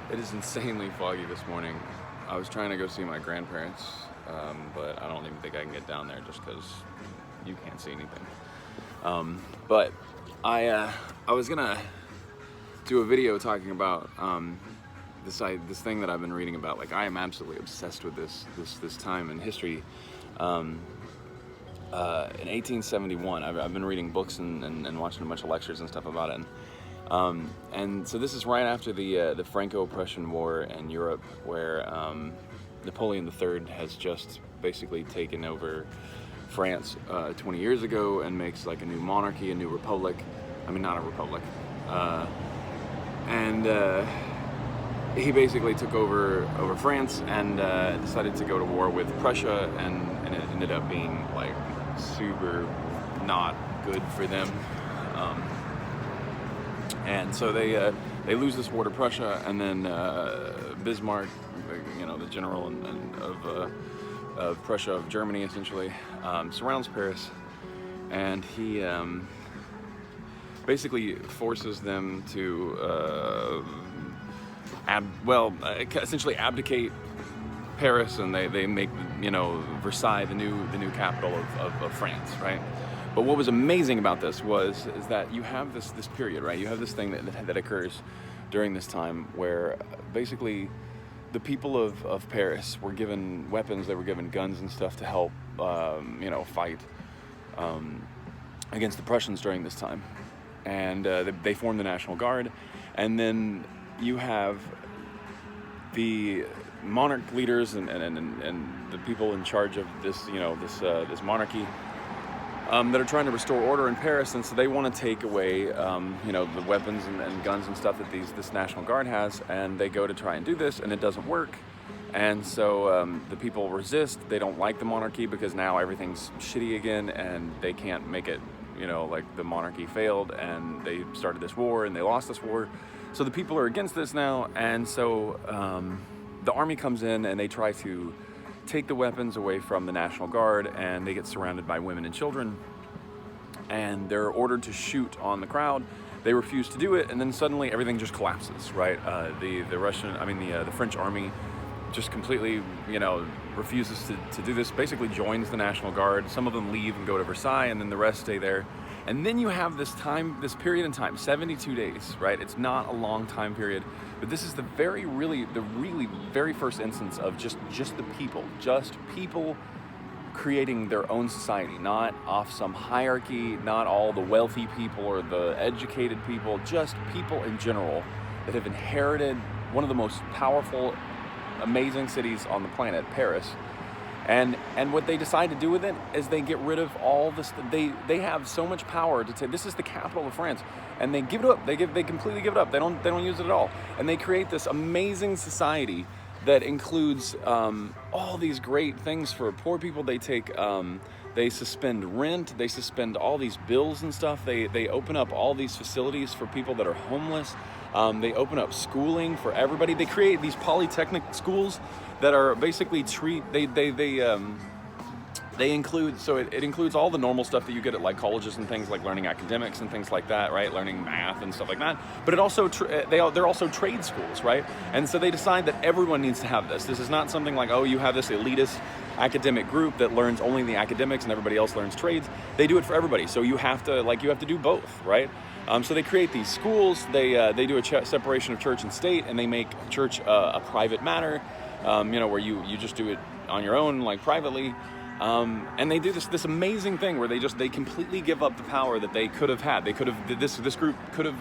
It is insanely foggy this morning. I was trying to go see my grandparents, but I don't even think I can get down there just because you can't see anything. But I was gonna do a video talking about this thing that I've been reading about. Like, I am absolutely obsessed with this time in history. In 1871, I've been reading books and watching a bunch of lectures and stuff about it. And so this is right after the Franco-Prussian War in Europe, where Napoleon III has just basically taken over France 20 years ago and makes like a new monarchy, a new republic. I mean, not a republic. He basically took over France and decided to go to war with Prussia, and it ended up being like super not good for them. And so they lose this war to Prussia, and then Bismarck, the general of Prussia, of Germany essentially, surrounds Paris, and he basically forces them to essentially abdicate Paris, and they make Versailles the new capital of France, right? But what was amazing about this is that you have this period, right? You have this thing that occurs during this time where basically the people of Paris were given weapons, they were given guns and stuff to help fight against the Prussians during this time, and they formed the National Guard, and then you have the monarch leaders and the people in charge of this this monarchy that are trying to restore order in Paris, and so they want to take away the weapons and guns and stuff that this National Guard has, and they go to try and do this, and it doesn't work. And so the people resist. They don't like the monarchy because now everything's shitty again, and they can't make it, like the monarchy failed, and they started this war, and they lost this war. So the people are against this now, and so the army comes in, and they try to take the weapons away from the National Guard, and they get surrounded by women and children, and they're ordered to shoot on the crowd. They refuse to do it, and then suddenly everything just collapses, right? The French army just completely, refuses to do this, basically joins the National Guard. Some of them leave and go to Versailles, and then the rest stay there. And then you have this period in time, 72 days, right? It's not a long time period, but this is the really very first instance of just the people creating their own society, not off some hierarchy, not all the wealthy people or the educated people, just people in general that have inherited one of the most powerful, amazing cities on the planet, Paris. And what they decide to do with it is they get rid of all this. They have so much power to say this is the capital of France, and they give it up. They completely give it up. They don't use it at all, and they create this amazing society that includes all these great things for poor people. They suspend rent. They suspend all these bills and stuff. They open up all these facilities for people that are homeless. They open up schooling for everybody. They create these polytechnic schools that are basically they include, so it includes all the normal stuff that you get at like colleges and things, like learning academics and things like that, right? Learning math and stuff like that. But it also they're also trade schools, right? And so they decide that everyone needs to have this. This is not something like, oh, you have this elitist academic group that learns only the academics and everybody else learns trades. They do it for everybody. So you have to do both, right? So they create these schools. They do a separation of church and state, and they make church a private matter. Where you just do it on your own, like privately. And they do this amazing thing where they completely give up the power that they could have had. They could have, this group could have,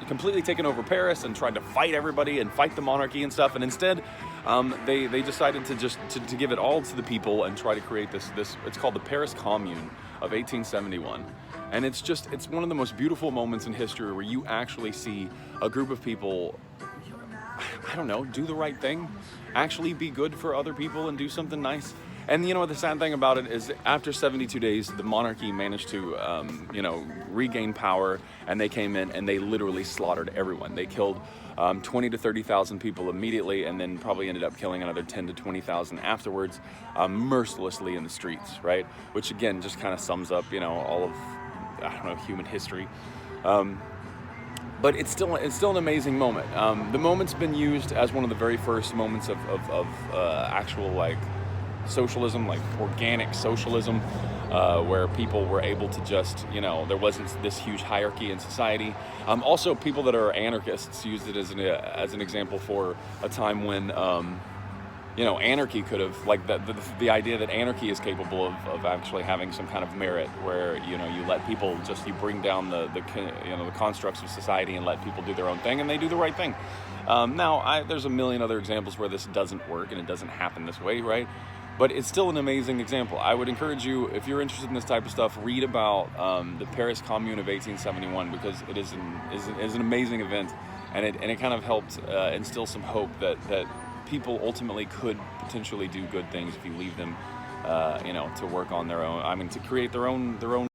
completely taken over Paris and tried to fight everybody and fight the monarchy and stuff. And instead, they decided to give it all to the people and try to create this, it's called the Paris Commune of 1871. And it's one of the most beautiful moments in history where you actually see a group of people, I don't know, do the right thing, actually be good for other people and do something nice. And the sad thing about it is after 72 days, the monarchy managed to, regain power, and they came in and they literally slaughtered everyone. They killed 20 to 30,000 people immediately, and then probably ended up killing another 10 to 20,000 afterwards, mercilessly in the streets, right? Which again, just kind of sums up, all of, human history. but it's still an amazing moment. The moment's been used as one of the very first moments of actual like socialism, like organic socialism, where people were able to just, there wasn't this huge hierarchy in society. Also, people that are anarchists used it as an example for a time when, anarchy could have, like the idea that anarchy is capable of actually having some kind of merit, where, you let people you bring down the constructs of society and let people do their own thing, and they do the right thing. Now, there's a million other examples where this doesn't work and it doesn't happen this way, right? But it's still an amazing example. I would encourage you, if you're interested in this type of stuff, read about the Paris Commune of 1871, because it is an amazing event, and it kind of helped instill some hope that people ultimately could potentially do good things if you leave them, to work on their own. I mean, to create their own